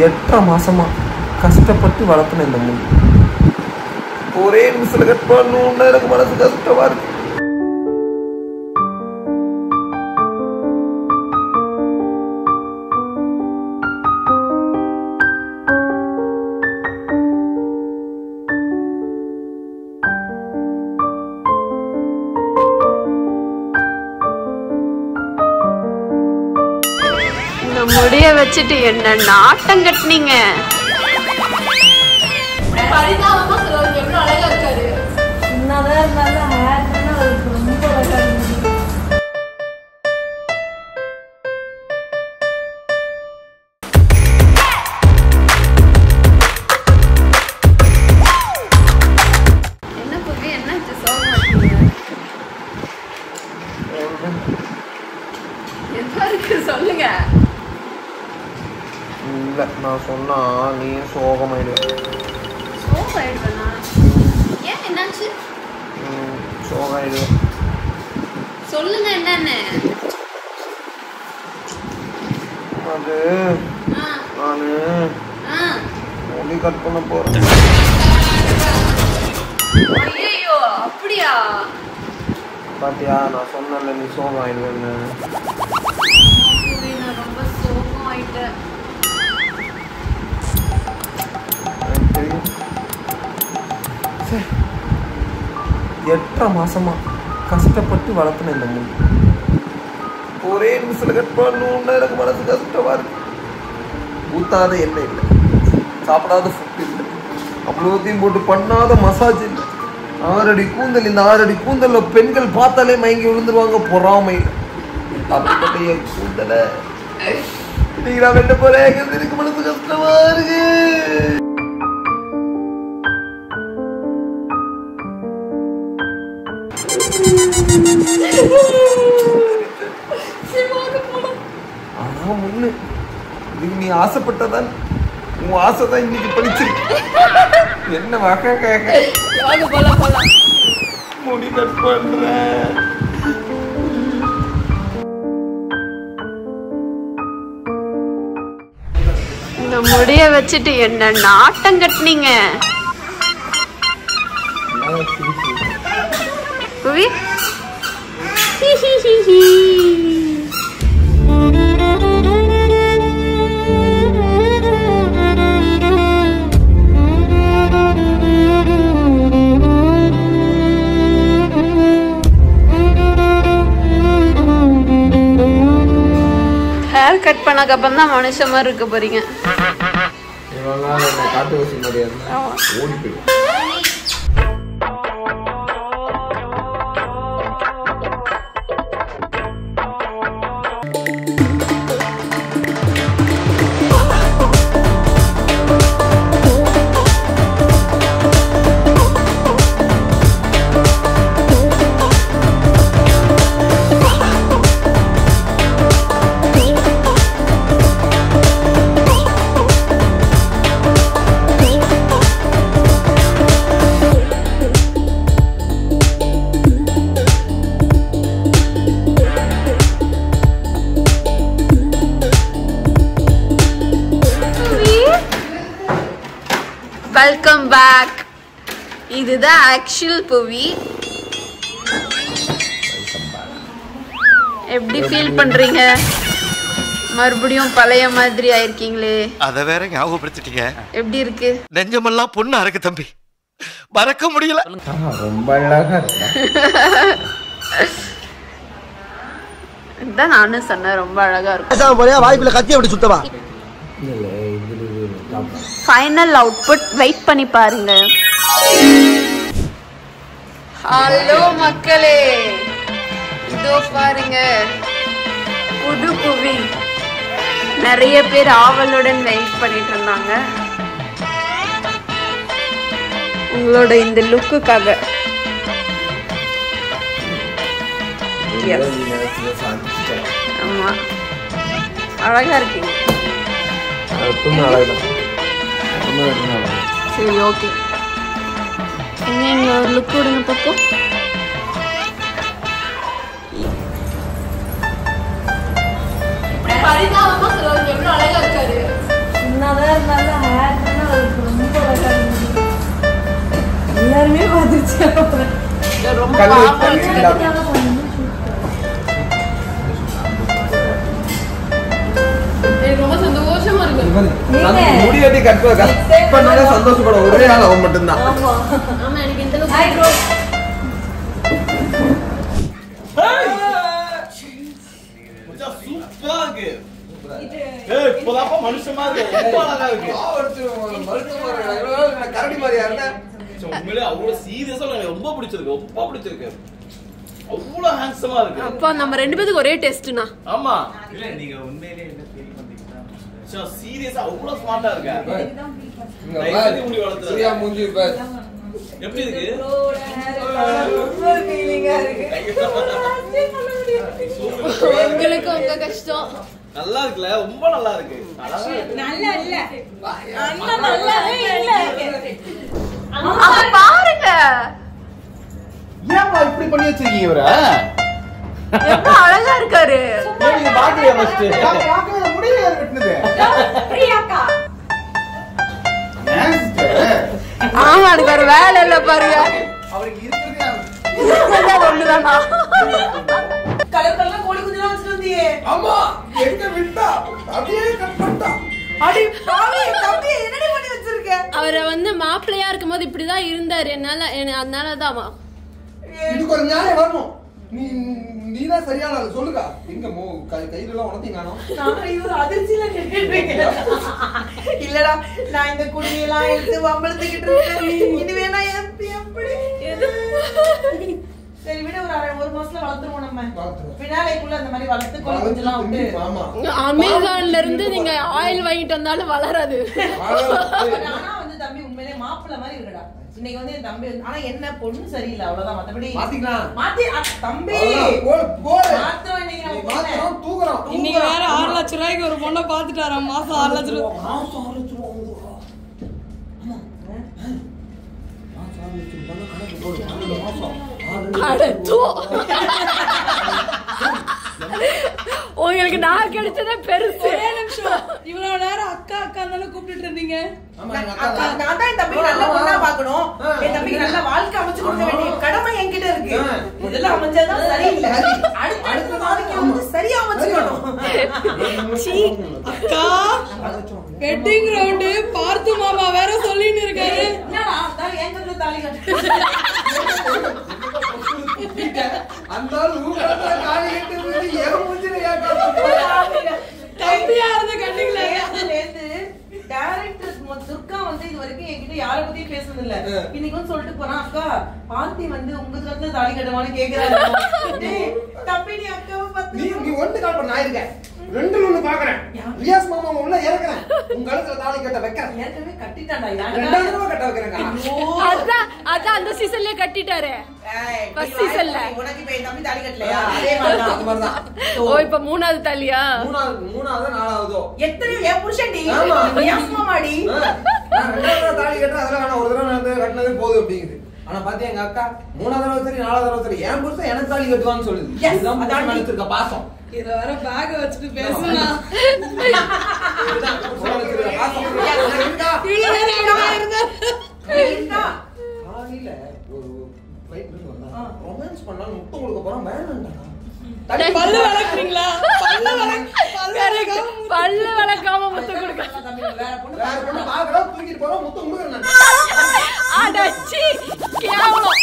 8 மாசமா கஷ்டப்பட்டு வளர்த்துன இந்த முடி ஒரே நிமிஷத்துல கட் பண்ணணும்னா எனக்கு மனசு கஷ்டமா இருக்கு. முடிய வச்சுட்டு என்ன நாட்டம் கட்டினீங்க. என்ன புவி என்னாச்சு சொல்லுங்க. இல்ல நான் சொன்னா நீ சோகமாயிடுவேன். சோகமாயிடுவேனா? ஏன் என்னாச்சு? சோகமாயிடுவேன். சொல்லுங்க என்னன்னு. அது நானு முடி கட் பண்ண போறேன். ஐயோ அப்படியா? பாத்தியா நான் சொன்னல நீ சோகமாயிடுவேன்னு. நான் ரொம்ப சோகம் ஆயிட்டேன். 8 மாசமா கஷ்டப்பட்டு வளர்த்துன இந்த முடி ஒரே நிமிஷத்துல கட் பண்ணணும்னா எனக்கு மனசு கஷ்டமா இருக்கு. ஊத்தாத எண்ணெய் இல்லை, சாப்பிடாத ஃபுட் இல்லை, அவ்வளோத்தையும் போட்டு பண்ணாத மசாஜ் இல்லை. 6 அடி கூந்தல், இந்த 6 அடி கூந்தல்ல பெண்கள் பார்த்தாலே மயங்கி விழுந்துருவாங்க பொறாமை. அப்படிப்பட்ட என் கூந்தலை இன்னைக்கு நான் வெட்ட போறேன். எனக்கு மனசு கஷ்டமா இருக்கு. ஆனா முன்னு இதுக்கு நீ ஆசைப்பட்டதான் உன் ஆசைதான் இன்னைக்கு பழிச்சிருக்கு. என்ன வகை கேட்க முடி கட் பண்ற. இந்த முடிய வச்சுட்டு என்ன நாட்டம் கட்டினீங்க. புவி ஹேர் கட் பண்ணக்கு அப்புறம் தான் மனுஷன் மாதிரி இருக்க போறீங்க. காட்டு வசி மாதிரியா ஓடி போயிடும். Welcome back. இதுதான் ஆக்சுவல் புவி. எப்படி ஃபீல் பண்றீங்க? மறுபடியும் பழைய மாதிரி ஆயிருக்கீங்களே. அத வேற ஞாபகப்படுத்திட்டீங்க. எப்படி இருக்கு? நெஞ்சமெல்லாம் பொண்ணா இருக்கு தம்பி, மறக்க முடியல. ரொம்ப அழகா இருக்கு. இதான் நானும் சொன்னேன், ரொம்ப அழகா இருக்கும். வாய்ப்புல கத்தி அப்படி சுத்தவா. ஃபைனல் அவுட்புட் வெயிட் பண்ணி பாருங்க. ஹலோ மக்களே, இதோ பாருங்க புது புவி. நிறைய பேர் ஆவலுடன் வெயிட் பண்ணிட்டு இருந்தாங்க உங்களோட இந்த லுக்குக்காக. ஆமா, அழகா இருக்கீங்க. சரி, ஓகே. இங்க ஒரு லுக் விடுங்க பக்கம். பரிதாபமா சொல்லுவாங்க, எவ்வளவு ரொம்ப கல்லு பாவமா வச்சிருக்காங்க வச்சிருக்காங்க. எல்லாரும். எனக்கு ரொம்ப சந்தோஷமா இருக்கு. முடி வெட்டி கட் பண்ணாலே சந்தோஷப்பட ஒரே ஆள் அவன் மட்டும்தான். ஆமா எனக்கு இந்த அளவுக்கு கரடி மாதிரியா இருந்த ரொம்ப பிடிச்சிருக்கு ரொம்ப பிடிச்சிருக்கு அவ்வளவு ஹேண்ட்ஸமா இருக்கு. அப்பா நம்ம ரெண்டு பேருக்கு ஒரே டெஸ்ட்னா. ஆமா இல்ல நீங்க உண்மையிலேயே என்ன ஃபீல் பண்றீங்களா? சீரியஸா அவ்வளவு ஸ்மார்ட்டா இருக்க. முடி வளர்த்துற சரியா மூஞ்சி பார். எப்படி இருக்கு? உங்களுக்கு உங்க கஷ்டம் நல்லா இருக்குல்ல ரொம்ப நல்லா இருக்கு. நல்லா இல்ல அண்ணா நல்லாவே இல்ல. அங்க பாருங்க ஏன்ப்பா இப்படி பண்ணி வச்சிருக்கீங்க இவர? எவ்வளவு அழகா இருக்காரு. நீங்க பாக்கலையா ஃபர்ஸ்ட்? பாக்கவே முடியல வெட்டினது. பிரியாக்கா ஆமா எனக்கு ஒரு வேலை இல்ல பாருங்க. அவருக்கு இருக்கிறதே ஒண்ணுதானா கலர் கலர் கோழி குஞ்சு வச்சிட்டு வந்தியே. ஆமா எங்க விட்டா அப்படியே கட் பண்ணிட்டா. அடி பாவி தம்பி என்னடி பண்ணி வச்சிருக்க? அவரை வந்து மாப்பிள்ளையா இருக்கும்போது இப்படிதான் இருந்தாரு. அதனாலதான் இதுக்கு ஒரு நியாயம் வரணும். நீதான் சரியான ஆளு சொல்லுக்கா. எங்க கையில எல்லாம் உனத்தையும் காணோம். நான் இவரு அதிர்ச்சியில கேட்டுருக்கேன். இல்லடா நான் இந்த குடியெல்லாம் எடுத்து வம்பளத்துக்கிட்டு இருக்கேன். இதுவே நான் எப்படி சரி விட ஒரு மாசத்துல வளர்த்துருவோம் நம்ம. பின்னாலேக்குள்ள அந்த மாதிரி வளர்த்து கோழி குஞ்செல்லாம் விட்டு. ஆமா அமேசான்ல இருந்து நீங்க ஆயில் வாங்கிட்டு வந்தாலும் வளராது. ஆனா வந்து தம்பி உண்மையிலே மாப்பிள்ளை மாதிரி இருக்கடா. இன்னைக்கு வந்து என் தம்பி ஆனா என்ன பொண்ணு சரியில்லை அவ்வளவுதான். மத்தபடி மாத்திக்கலாம். மாத்தி தம்பி மாத்திரம் இன்னைக்கு நம்ம பொண்ணு. தூக்குறோம். இன்னைக்கு வேற 6 லட்சம் ரூபாய்க்கு ஒரு பொண்ணை பாத்துட்டாராம். மாசம் 6 லட்சம் ரூபாய். மாசம் 6 லட்சம் ரூபாய். ஆமா மாசம் 6 லட்சம் ரூபாய் கணக்கு போடு. மாசம் உங்களுக்கு நான் கிடைச்சதே பெருசு. ஒரே நிமிஷம். இவ்வளவு நேரம் அக்கா அக்கா தானே கூப்பிட்டு இருந்தீங்க. நான் தான் என் தம்பிக்கு நல்ல பொண்ணா பாக்கணும். என் தம்பிக்கு நல்ல வாழ்க்கை அமைச்சு கொடுக்க வேண்டிய கடமை என்கிட்ட இருக்கு. முதல்ல அமைஞ்சதான் சரியில்லை. அடுத்த நாளைக்கு வந்து சரியா அமைச்சுக்கணும். அக்கா வெட்டிங் ரவுண்டு பார்த்து மாமா வேற சொல்லின்னு இருக்காரு. என்னடா தான் என் கத்துல தாலி கட்டு. அந்த ஊர்ல காலி கட்டு ஏற முடியல ஏகாதா. தம்பியா இருந்த கண்டிங்களா? டைரக்டர் துர்கா வந்து இது வரைக்கும் என்கிட்ட யார பத்தியும் பேசுனது இல்ல. இன்னைக்கு வந்து சொல்லிட்டு போனா அக்கா பார்த்தி வந்து உங்க கத்துல தாலி கட்டுவான்னு கேக்குறாரு. தம்பி நீ அக்காவை பார்த்து நீ ஒண்ணு கால் பண்ண நான் இருக்கேன். ரெண்டுல ஒண்ணு பாக்குறேன். ரியாஸ் மாமா உள்ள இறக்குறேன். உங்க கழுத்துல தாலி கட்ட வைக்கிறேன். ஏற்கனவே கட்டிட்டான்டா. ரெண்டாவது தடவை கட்ட வைக்கிறேங்க. அதான் அந்த சீசன்லயே கட்டிட்டாரு. ஃபர்ஸ்ட் சீசன்ல உனக்கு இப்ப என் தம்பி தாலி கட்டலையா? அதே மாதிரிதான். அது மாதிரிதான். ஓ இப்ப மூணாவது தாலியா? மூணாவது நாலாவதோ எத்தனை என் புருஷன்டி ஆமா. ரியாஸ் மாமாடி. நான் ரெண்டாவது தாலி கட்டுறேன். அதெல்லாம் வேணாம். ஒரு தடவை கட்டினதே போதும் அப்படிங்குது. ஆனா பாத்தியா எங்க அக்கா 3வது தடவை சரி 4வது தடவை சரி என் புருஷன் எனக்கு தாலி கட்டுவான்னு சொல்லுது. இதுதான் அதான் நினைச்சிருக்க பாசம். இத வர பேக் வச்சுட்டு பேசுனா காலையில ஒரு ஃளைட்ல இருந்து வந்தா ரொமான்ஸ் பண்ணலாம் முட்டை கொடுக்க போறோம் வேணாம்டா. பல்லு வளர்க்குறீங்களா? பல்லு வளர்க்காம முத்தம் கொடுக்க. வேற பொண்ணு பாக்குறோம் தூக்கிட்டு போறோம் முட்டை கொடுக்குறேன். அடச்சி கேவலம்.